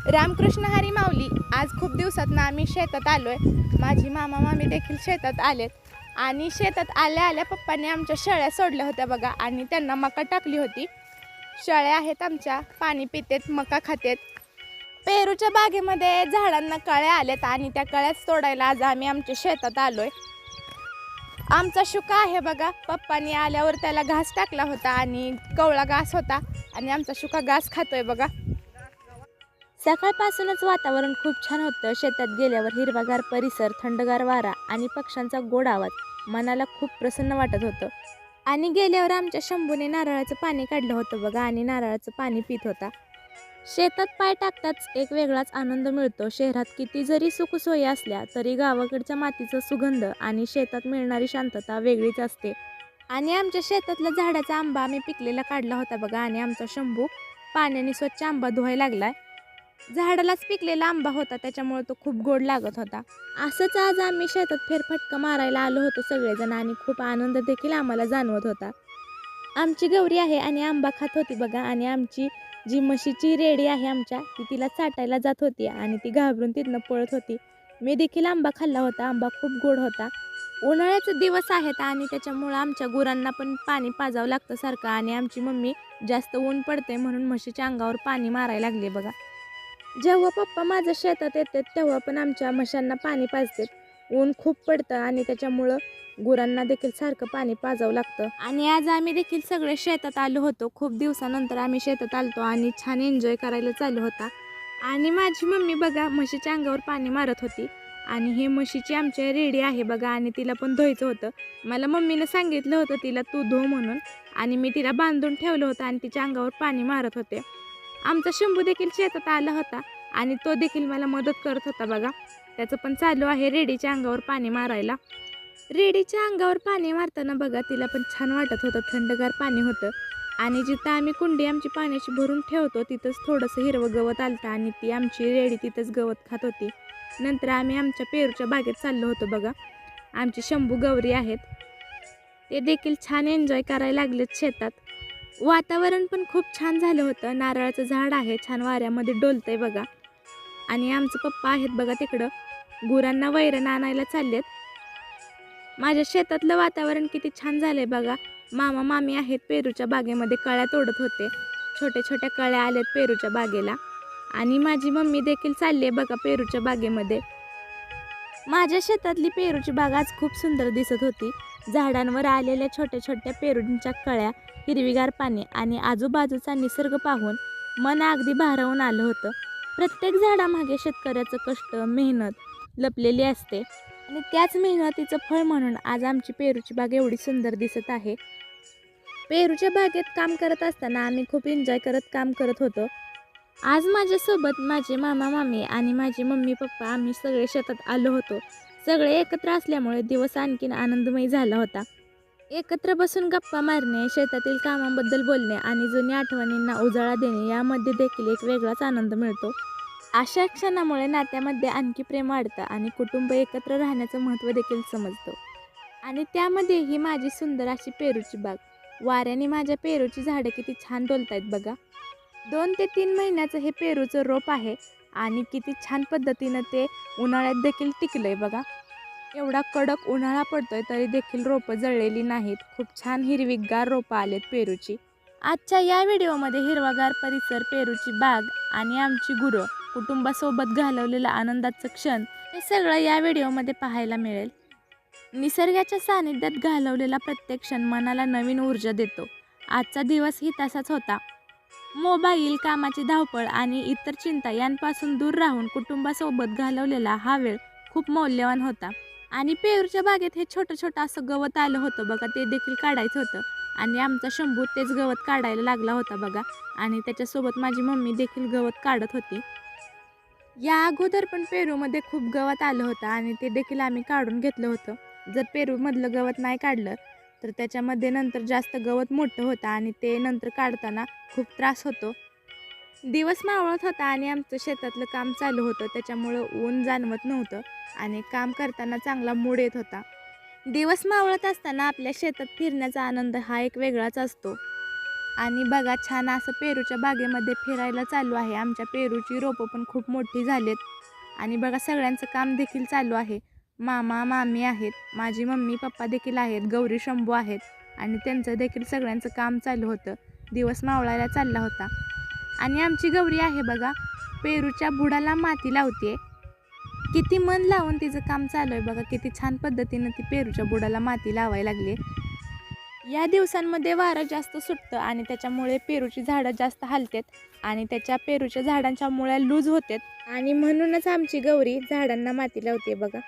रामकृष्ण हरी माऊली. आज खूप दिवसातनं आम्ही शेतात आलोय. माझी मामा मामी देखील शेतात आलेत आणि शेतात आल्या आल्या पप्पांनी आमच्या शेळ्या सोडल्या होत्या बघा आणि त्यांना मका टाकली होती. शेळ्या आहेत आमच्या, पाणी पितेत, मका खातेत. पेरूच्या बागेमध्ये झाडांना कळ्या आल्यात आणि त्या कळ्याच तोडायला आज आम्ही आमच्या शेतात आलोय. आमचा शुका आहे बघा, पप्पांनी आल्यावर त्याला घास टाकला होता आणि कवळा घास होता आणि आमचा शुका घास खातोय बघा. सकाळपासूनच वातावरण खूप छान होतं. शेतात गेल्यावर हिरवागार परिसर, थंडगार वारा आणि पक्ष्यांचा गोड आवाज मनाला खूप प्रसन्न वाटत होतं. आणि गेल्यावर आमच्या शंभूने नारळाचं पाणी काढलं होतं बघा आणि नारळाचं पाणी पित होता. शेतात पाय टाकताच एक वेगळाच आनंद मिळतो. शहरात किती जरी सुखसोयी असल्या तरी गावाकडच्या मातीचा सुगंध आणि शेतात मिळणारी शांतता वेगळीच असते. आणि आमच्या शेतातला झाडाचा आंबा आम्ही पिकलेला काढला होता बघा आणि आमचा शंभू पाण्याने स्वच्छ आंबा धुवायला लागलाय. झाडालाच पिकलेला आंबा होता, त्याच्यामुळे तो खूप गोड लागत होता. असंच आज आम्ही शेतात फेरफटका मारायला आलो होतो सगळेजण आणि खूप आनंद देखील आम्हाला जाणवत होता. आमची गौरी आहे आणि आंबा खात होती बघा आणि आमची जी म्हशीची रेडी आहे आमच्या, ती तिला चाटायला जात होती आणि ती घाबरून तिथनं पळत होती. मी देखील आंबा खाल्ला होता. आंबा खूप गोड होता. उन्हाळ्याचे दिवस आहेत आणि त्याच्यामुळं आमच्या गुरांना पण पाणी पाजावं लागतं सारखं आणि आमची मम्मी जास्त ऊन पडते म्हणून म्हशीच्या अंगावर पाणी मारायला लागले बघा. जेव्हा पप्पा माझ्या शेतात येतात तेव्हा पण आमच्या म्हशांना पाणी पाजतात. ऊन खूप पडतं आणि त्याच्यामुळं गुरांना देखील सारखं पाणी पाजावं लागतं. आणि आज आम्ही देखील सगळे शेतात आलो होतो. खूप दिवसानंतर आम्ही शेतात आलतो आणि छान एन्जॉय करायला चालू होता. आणि माझी मम्मी बघा म्हशीच्या अंगावर पाणी मारत होती आणि हे म्हशीची आमच्या रेडी आहे बघा आणि तिला पण धुवायचं होतं. मला मम्मीनं सांगितलं होतं तिला तू धुव म्हणून आणि मी तिला बांधून ठेवलं होतं आणि तिच्या अंगावर पाणी मारत होते. आमचा शंभू देखील शेतात आला होता आणि तो देखील मला मदत करत होता बघा. त्याचं पण चालू आहे रेडीच्या अंगावर पाणी मारायला. रेडीच्या अंगावर पाणी मारताना बघा तिला पण छान वाटत होतं, थंडगार पाणी होतं. आणि जिथं आम्ही कुंडी आमची पाण्याची भरून ठेवतो तिथंच थोडंसं हिरवं गवत आलतं आणि ती आमची रेडी तिथंच गवत खात होती. नंतर आम्ही आमच्या पेरूच्या बागेत चाललो होतो बघा. आमची शंभू गौरी आहेत, ते देखील छान एन्जॉय करायला लागलेत शेतात. वातावरण पण खूप छान झालं होतं. नारळाचं झाड आहे, छान वाऱ्यामध्ये डोलतंय बघा. आणि आमचं पप्पा आहेत बघा तिकडं, गुरांना वैरण आणायला चाललेत. माझ्या शेतातलं वातावरण किती छान झालंय बघा. मामा मामी आहेत पेरूच्या बागेमध्ये, कळ्या तोडत होते. छोट्या छोट्या कळ्या आल्यात पेरूच्या बागेला आणि माझी मम्मी देखील चालली आहे बघा पेरूच्या बागेमध्ये. माझ्या शेतातली पेरूची बाग आज खूप सुंदर दिसत होती. झाडांवर आलेल्या छोट्या छोट्या पेरूंच्या कळ्या, हिरवीगार पाने आणि आजूबाजूचा निसर्ग पाहून मन अगदी भारावून आलं होतं. प्रत्येक झाडामागे शेतकऱ्याचं कष्ट, मेहनत लपलेली असते आणि त्याच मेहनतीचं फळ म्हणून आज आमची पेरूची बाग एवढी सुंदर दिसत आहे. पेरूच्या बागेत काम करत असताना आम्ही खूप एन्जॉय करत काम करत होतो. आज माझ्यासोबत माझे मामा मामी आणि माझे मम्मी पप्पा आम्ही सगळे शेतात आलो होतो. सगळे एकत्र असल्यामुळे दिवस आणखीन आनंदमयी झाला होता. एकत्र बसून गप्पा मारणे, शेतातील कामांबद्दल बोलणे आणि जुन्या आठवणींना उजाळा देणे यामध्ये देखील एक वेगळाच आनंद मिळतो. अशा क्षणामुळे नात्यामध्ये आणखी प्रेम वाढतं आणि कुटुंब एकत्र राहण्याचं महत्त्व देखील समजतं. आणि त्यामध्ये ही माझी सुंदर अशी पेरूची बाग. वाऱ्याने माझ्या पेरूची झाडं किती छान डोलतायत बघा. 2 ते 3 महिन्याचं हे पेरूचं रोप आहे आणि किती छान पद्धतीनं ते उन्हाळ्यात देखील टिकलंय बघा. एवढा कडक उन्हाळा पडतोय तरी देखील रोपं जळलेली नाहीत. खूप छान हिरवीगार रोपं आलेत पेरूची. आजच्या या व्हिडिओमध्ये हिरवागार परिसर, पेरूची बाग आणि आमची गुरं, कुटुंबासोबत घालवलेला आनंदाचं क्षण हे सगळं या व्हिडिओमध्ये पाहायला मिळेल. निसर्गाच्या सानिध्यात घालवलेला प्रत्येक क्षण मनाला नवीन ऊर्जा देतो. आजचा दिवसही तसाच होता. मोबाईल, कामाची धावपळ आणि इतर चिंता यांपासून दूर राहून कुटुंबासोबत घालवलेला हा वेळ खूप मौल्यवान होता. आणि पेरूच्या बागेत हे छोटं छोटं असं गवत आलं होतं बघा, ते देखील काढायचं होतं आणि आमचा शंभू तेच गवत काढायला लागला होता बघा. आणि त्याच्यासोबत माझी मम्मी देखील गवत काढत होती. या अगोदर पण पेरूमध्ये खूप गवत आलं होतं आणि ते देखील आम्ही काढून घेतलं होतं. जर पेरूमधलं गवत नाही काढलं तर त्याच्यामध्ये नंतर जास्त गवत मोठं होतं आणि ते नंतर काढताना खूप त्रास होतो. दिवस मावळत होता आणि आमचं शेतातलं काम चालू होतं, त्याच्यामुळं ऊन जाणवत नव्हतं आणि काम करताना चांगला मूड येत होता. दिवस मावळत असताना आपल्या शेतात फिरण्याचा आनंद हा एक वेगळाच असतो. आणि बघा छान असं पेरूच्या बागेमध्ये फिरायला चालू आहे. आमच्या पेरूची रोपं पण खूप मोठी झालीत आणि बघा सगळ्यांचं काम देखील चालू आहे. मामा मामी आहेत, माझी मम्मी पप्पा देखील आहेत, गौरी शंभू आहेत आणि त्यांचं देखील सगळ्यांचं काम चालू होतं. दिवस मावळायला चालला होता आणि आमची गौरी आहे बघा पेरूच्या बुडाला माती लावते. किती मन लावून तिचं काम चालू आहे बघा. किती छान पद्धतीनं ती पेरूच्या बुडाला माती लावायला लागली. या दिवसांमध्ये वारं जास्त सुटतं आणि त्याच्यामुळे पेरूची झाडं जास्त हलतात आणि त्याच्या पेरूच्या झाडांच्या मुळ्या लूज होतात आणि म्हणूनच आमची गौरी झाडांना माती लावते बघा.